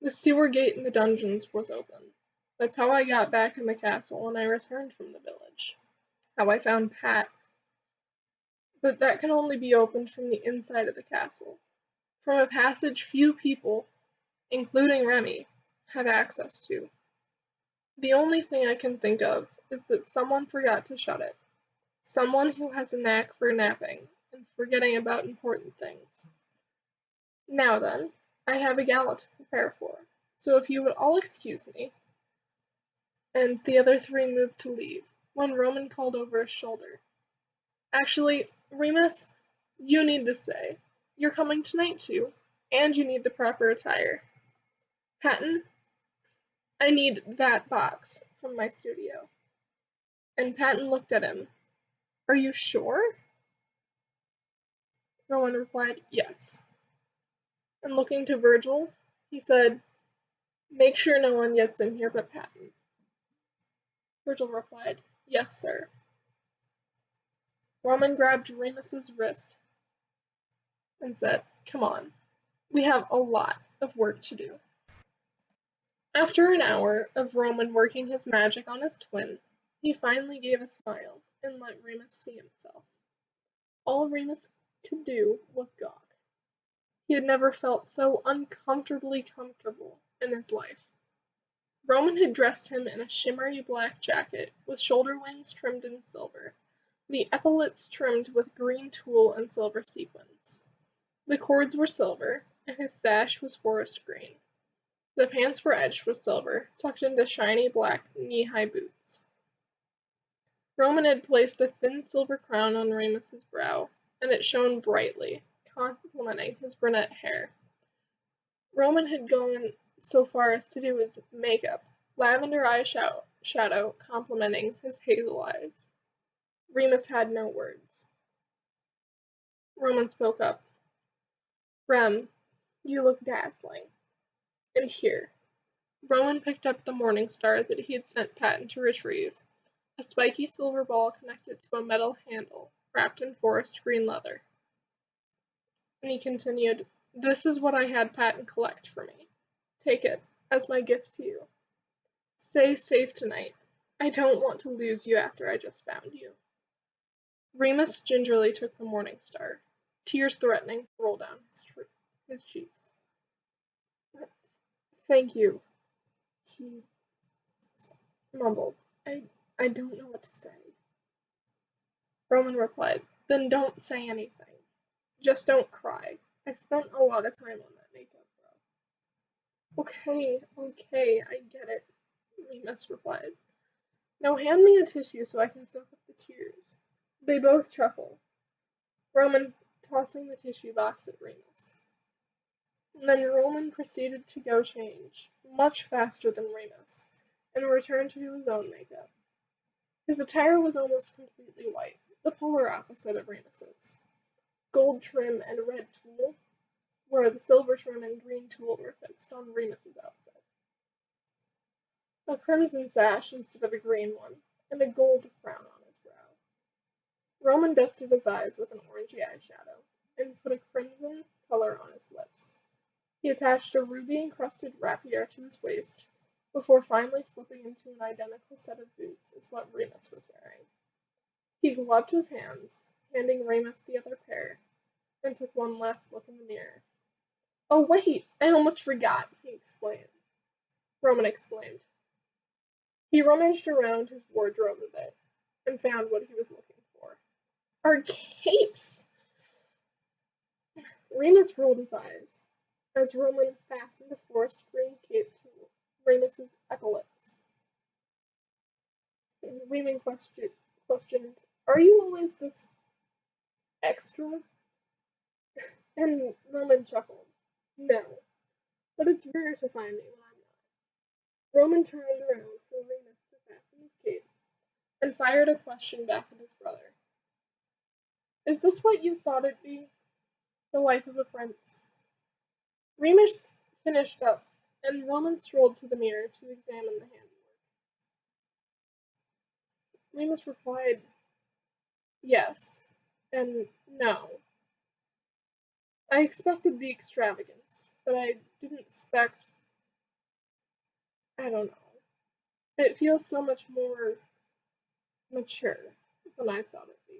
"The sewer gate in the dungeons was open. That's how I got back in the castle when I returned from the village. How I found Pat. But that can only be opened from the inside of the castle, from a passage few people, including Remy, have access to. The only thing I can think of is that someone forgot to shut it. Someone who has a knack for napping and forgetting about important things. Now then, I have a gala to prepare for, so if you would all excuse me." And the other three moved to leave, when Roman called over his shoulder, "Actually, Remus, you need to stay. You're coming tonight too, and you need the proper attire. Patton, I need that box from my studio." And Patton looked at him. "Are you sure?" Roman replied, "Yes." And looking to Virgil, he said, "Make sure no one gets in here but Patton." Virgil replied, "Yes, sir." Roman grabbed Remus's wrist and said, "Come on, we have a lot of work to do." After an hour of Roman working his magic on his twin, he finally gave a smile and let Remus see himself. All Remus could do was gawk. He had never felt so uncomfortably comfortable in his life. Roman had dressed him in a shimmery black jacket with shoulder wings trimmed in silver, the epaulets trimmed with green tulle and silver sequins. The cords were silver, and his sash was forest green. The pants were edged with silver, tucked into shiny black knee-high boots. Roman had placed a thin silver crown on Remus's brow, and it shone brightly, complementing his brunette hair. Roman had gone so far as to do his makeup, lavender eyeshadow complementing his hazel eyes. Remus had no words. Roman spoke up. Rem, you look dazzling. And here. Roman picked up the morning star that he had sent Patton to retrieve, a spiky silver ball connected to a metal handle, wrapped in forest green leather. And he continued, This is what I had Patton collect for me. Take it, as my gift to you. Stay safe tonight. I don't want to lose you after I just found you. Remus gingerly took the morning star, tears threatening to roll down his cheeks. Thank you, he mumbled. I don't know what to say. Roman replied, Then don't say anything. Just don't cry. I spent a lot of time on that makeup, bro. Okay, I get it, Remus replied. Now hand me a tissue so I can soak up the tears. They both chuckled, Roman tossing the tissue box at Remus. And then Roman proceeded to go change, much faster than Remus, and returned to do his own makeup. His attire was almost completely white, the polar opposite of Remus's. Gold trim and red tulle, where the silver trim and green tulle were fixed on Remus's outfit. A crimson sash instead of a green one, and a gold crown on his brow. Roman dusted his eyes with an orangey eyeshadow, and put a crimson color on his lips. He attached a ruby-encrusted rapier to his waist, before finally slipping into an identical set of boots as what Remus was wearing. He gloved his hands, handing Remus the other pair, and took one last look in the mirror. Oh wait, I almost forgot, Roman exclaimed. He rummaged around his wardrobe a bit, and found what he was looking for. Our capes! Remus rolled his eyes, as Roman fastened a forest green cape to Remus's epaulets. And Remus questioned, Are you always this extra? And Roman chuckled. No, but it's rare to find me when I'm not. Roman turned around for Remus to fasten his cape, and fired a question back at his brother. Is this what you thought it'd be? The life of a prince? Remus finished up, and Roman strolled to the mirror to examine the handiwork. Remus replied, Yes, and no. I expected the extravagance, but I didn't expect, I don't know. It feels so much more mature than I thought it'd be.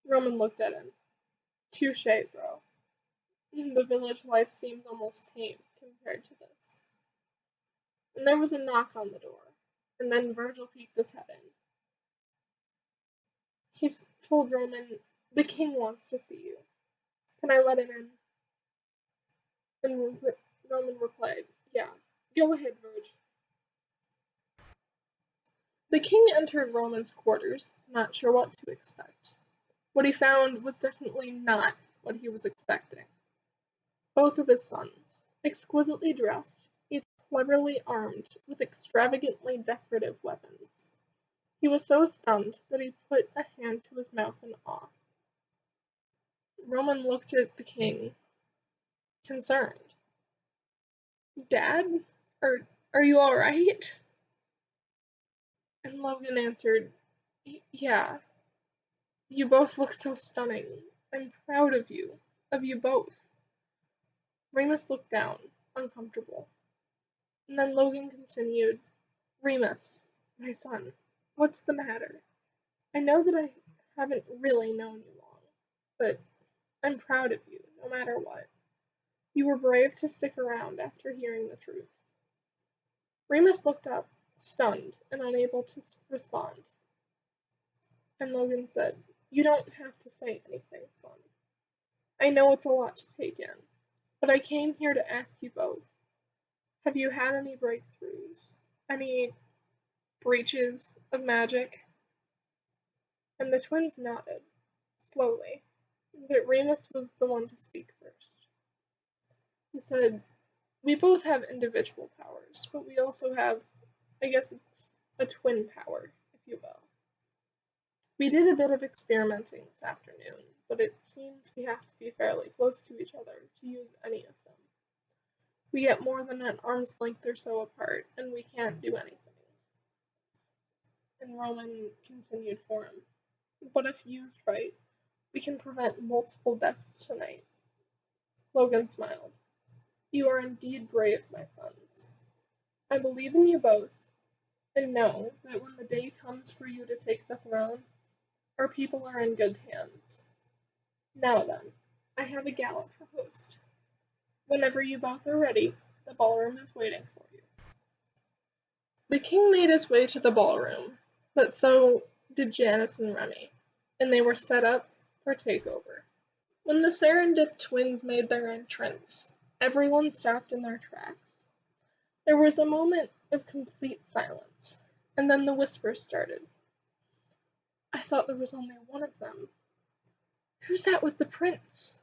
Roman looked at him. Touche, bro. The village life seems almost tame compared to this. And there was a knock on the door, and then Virgil peeked his head in. He told Roman, The king wants to see you. Can I let him in? And Roman replied, Yeah, go ahead, Virg. The king entered Roman's quarters, not sure what to expect. What he found was definitely not what he was expecting. Both of his sons, exquisitely dressed, each cleverly armed with extravagantly decorative weapons. He was so stunned that he put a hand to his mouth in awe. Roman looked at the king, concerned. Dad? Are you alright? And Logan answered, Yeah, you both look so stunning. I'm proud of you both. Remus looked down, uncomfortable. And then Logan continued, Remus, my son, what's the matter? I know that I haven't really known you long, but I'm proud of you, no matter what. You were brave to stick around after hearing the truth. Remus looked up, stunned and unable to respond. And Logan said, You don't have to say anything, son. I know it's a lot to take in, but I came here to ask you both. Have you had any breakthroughs? Any breaches of magic? And the twins nodded, slowly, but Remus was the one to speak first. He said, we both have individual powers, but we also have, I guess it's a twin power, if you will. We did a bit of experimenting this afternoon, but it seems we have to be fairly close to each other to use any of them. We get more than an arm's length or so apart, and we can't do anything. And Roman continued for him. But if used right, we can prevent multiple deaths tonight. Logan smiled. You are indeed brave, my sons. I believe in you both, and know that when the day comes for you to take the throne, our people are in good hands. Now then, I have a gala to host. Whenever you both are ready, the ballroom is waiting for you. The king made his way to the ballroom, but so did Janice and Remy, and they were set up for takeover. When the Serendip twins made their entrance, everyone stopped in their tracks. There was a moment of complete silence, and then the whispers started. I thought there was only one of them. Who's that with the prince?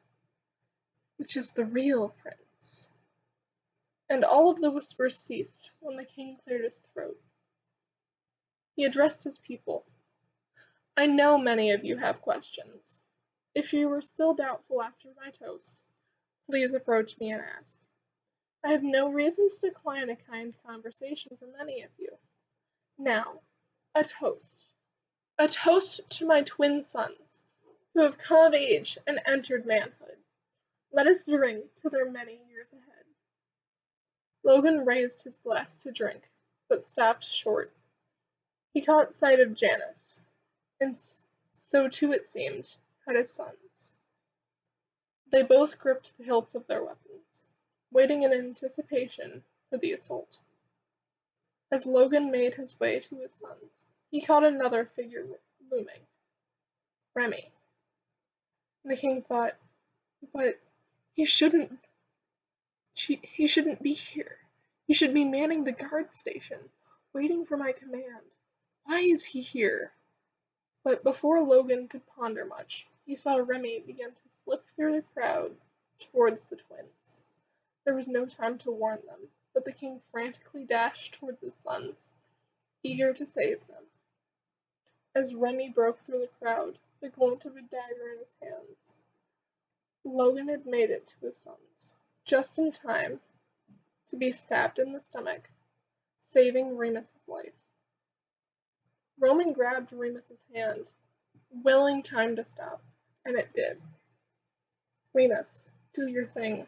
Which is the real prince? And all of the whispers ceased when the king cleared his throat. He addressed his people. I know many of you have questions. If you are still doubtful after my toast, please approach me and ask. I have no reason to decline a kind conversation from any of you. Now, a toast. A toast to my twin sons, who have come of age and entered manhood. Let us drink to their many years ahead. Logan raised his glass to drink, but stopped short. He caught sight of Janice, and so too it seemed had his sons. They both gripped the hilts of their weapons, waiting in anticipation for the assault. As Logan made his way to his sons, he caught another figure looming. Remy. The king thought, but he shouldn't be here. He should be manning the guard station, waiting for my command. Why is he here? But before Logan could ponder much, he saw Remy begin to slip through the crowd towards the twins. There was no time to warn them, but the king frantically dashed towards his sons, eager to save them. As Remy broke through the crowd, the glint of a dagger in his hands, Logan had made it to his sons, just in time to be stabbed in the stomach, saving Remus's life. Roman grabbed Remus's hand, willing time to stop, and it did. Remus, do your thing,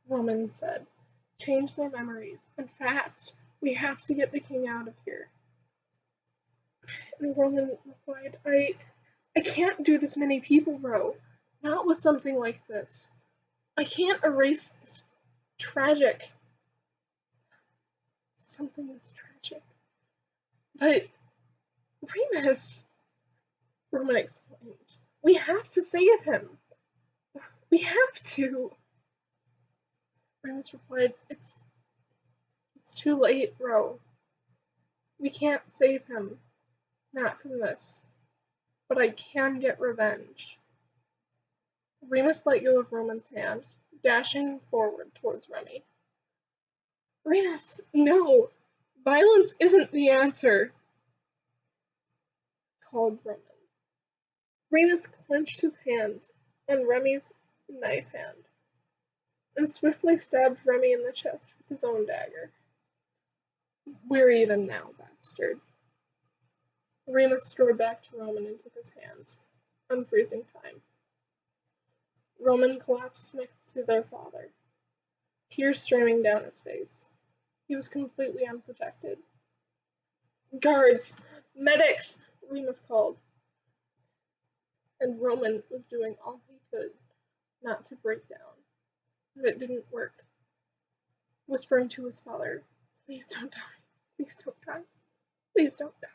Roman said. Change their memories, and fast. We have to get the king out of here. And Roman replied, I can't do this many people, Ro. Not with something like this. I can't erase this tragic. Something this tragic. But, Remus, Roman exclaimed, we have to save him. We have to. Remus replied, It's too late, Ro. We can't save him. Not from this. But I can get revenge. Remus let go of Roman's hand, dashing forward towards Remy. Remus, no! Violence isn't the answer, called Roman. Remus clenched his hand and Remy's knife hand, and swiftly stabbed Remy in the chest with his own dagger. We're even now, bastard. Remus strode back to Roman and took his hand, unfreezing time. Roman collapsed next to their father, tears streaming down his face. He was completely unprotected. Guards! Medics! Remus called, and Roman was doing all he could not to break down, but it didn't work. Whispering to his father, Please don't die. Please don't die. Please don't die.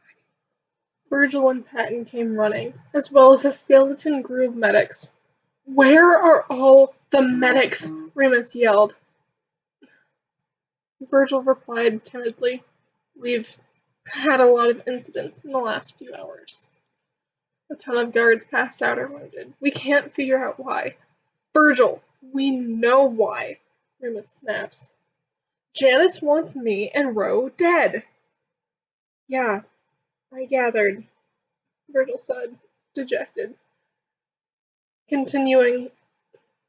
Virgil and Patton came running, as well as a skeleton crew of medics. Where are all the medics? Remus yelled. Virgil replied timidly, "We've had a lot of incidents in the last few hours. A ton of guards passed out or wounded. We can't figure out why." "Virgil, we know why," Remus snaps. "Janice wants me and Ro dead." "Yeah, I gathered," Virgil said, dejected. Continuing,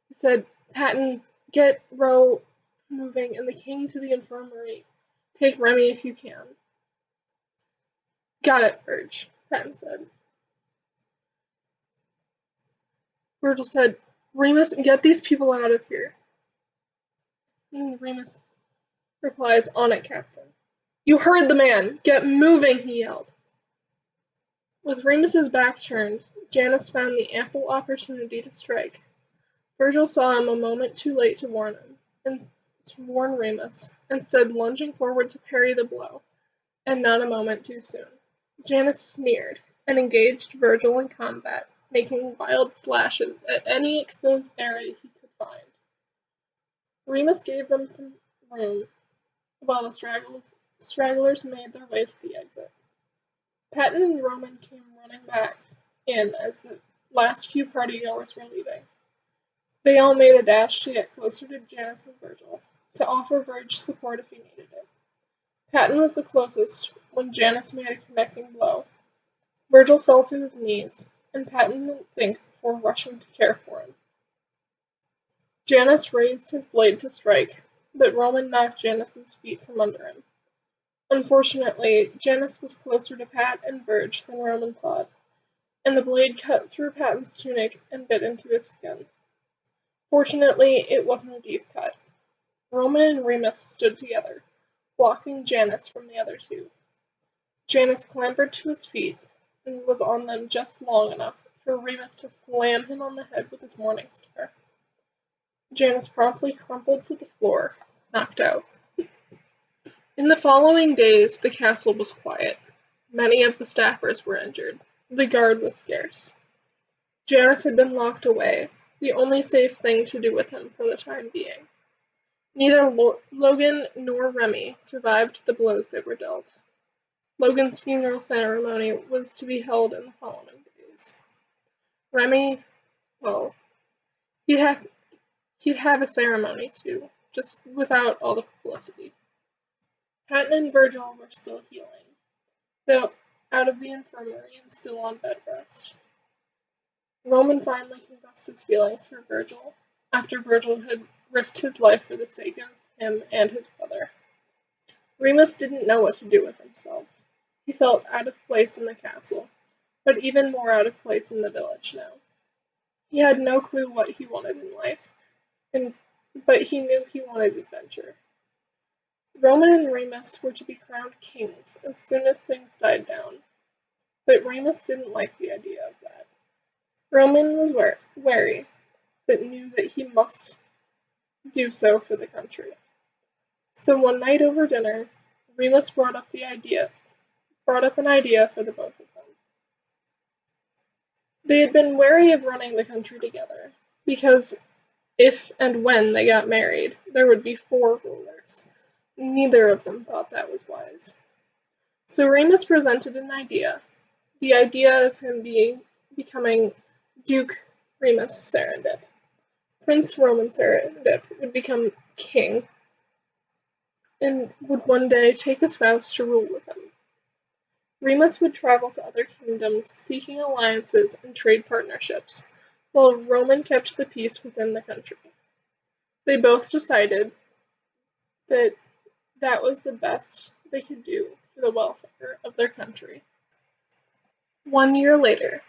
he said, "Patton, get Ro moving and the king to the infirmary. Take Remy if you can." "Got it, Virg," Patton said. Virgil said, "Remus, get these people out of here." Remus replies, "On it, Captain." "You heard the man! Get moving!" he yelled. With Remus's back turned, Janice found the ample opportunity to strike. Virgil saw him a moment too late to warn Remus, instead lunging forward to parry the blow, and not a moment too soon. Janice sneered, and engaged Virgil in combat, making wild slashes at any exposed area he could find. Remus gave them some room while the stragglers made their way to the exit. Patton and Roman came running back in as the last few partygoers were leaving. They all made a dash to get closer to Janice and Virgil, to offer Virg support if he needed it. Patton was the closest when Janice made a connecting blow. Virgil fell to his knees, and Patton didn't think before rushing to care for him. Janice raised his blade to strike, but Roman knocked Janice's feet from under him. Unfortunately, Janice was closer to Pat and Virg than Roman thought, and the blade cut through Patton's tunic and bit into his skin. Fortunately, it wasn't a deep cut. Roman and Remus stood together, blocking Janice from the other two. Janice clambered to his feet and was on them just long enough for Remus to slam him on the head with his morning star. Janice promptly crumpled to the floor, knocked out. In the following days, the castle was quiet. Many of the staffers were injured. The guard was scarce. Janice had been locked away, the only safe thing to do with him for the time being. Neither Logan nor Remy survived the blows they were dealt. Logan's funeral ceremony was to be held in the following days. Remy, well, he'd have a ceremony too, just without all the publicity. Patton and Virgil were still healing, though out of the infirmary and still on bed rest. Roman finally confessed his feelings for Virgil, after Virgil had risked his life for the sake of him and his brother. Remus didn't know what to do with himself. He felt out of place in the castle, but even more out of place in the village now. He had no clue what he wanted in life, but he knew he wanted adventure. Roman and Remus were to be crowned kings as soon as things died down, but Remus didn't like the idea of that. Roman was wary, but knew that he must do so for the country. So one night over dinner, Remus brought up an idea for the both of them. They had been wary of running the country together, because if and when they got married, there would be 4 rulers. Neither of them thought that was wise. So Remus presented an idea, the idea of him becoming Duke Remus Serendip. Prince Roman Serendip would become king, and would one day take a spouse to rule with him. Remus would travel to other kingdoms seeking alliances and trade partnerships, while Roman kept the peace within the country. They both decided that that was the best they could do for the welfare of their country. 1 year later,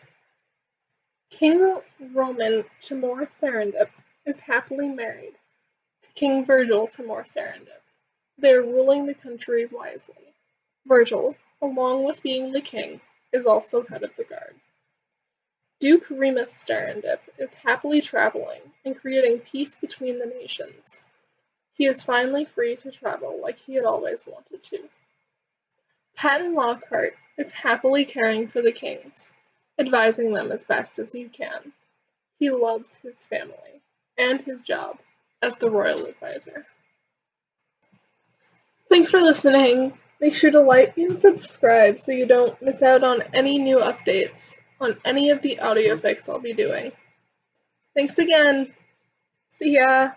King Roman Timur Serendip is happily married to King Virgil Timur Serendip. They are ruling the country wisely. Virgil, along with being the king, is also head of the guard. Duke Remus Serendip is happily traveling and creating peace between the nations. He is finally free to travel like he had always wanted to. Patton Lockhart is happily caring for the kings, advising them as best as he can. He loves his family and his job, as the royal advisor. Thanks for listening. Make sure to like and subscribe so you don't miss out on any new updates on any of the audiofics I'll be doing. Thanks again. See ya.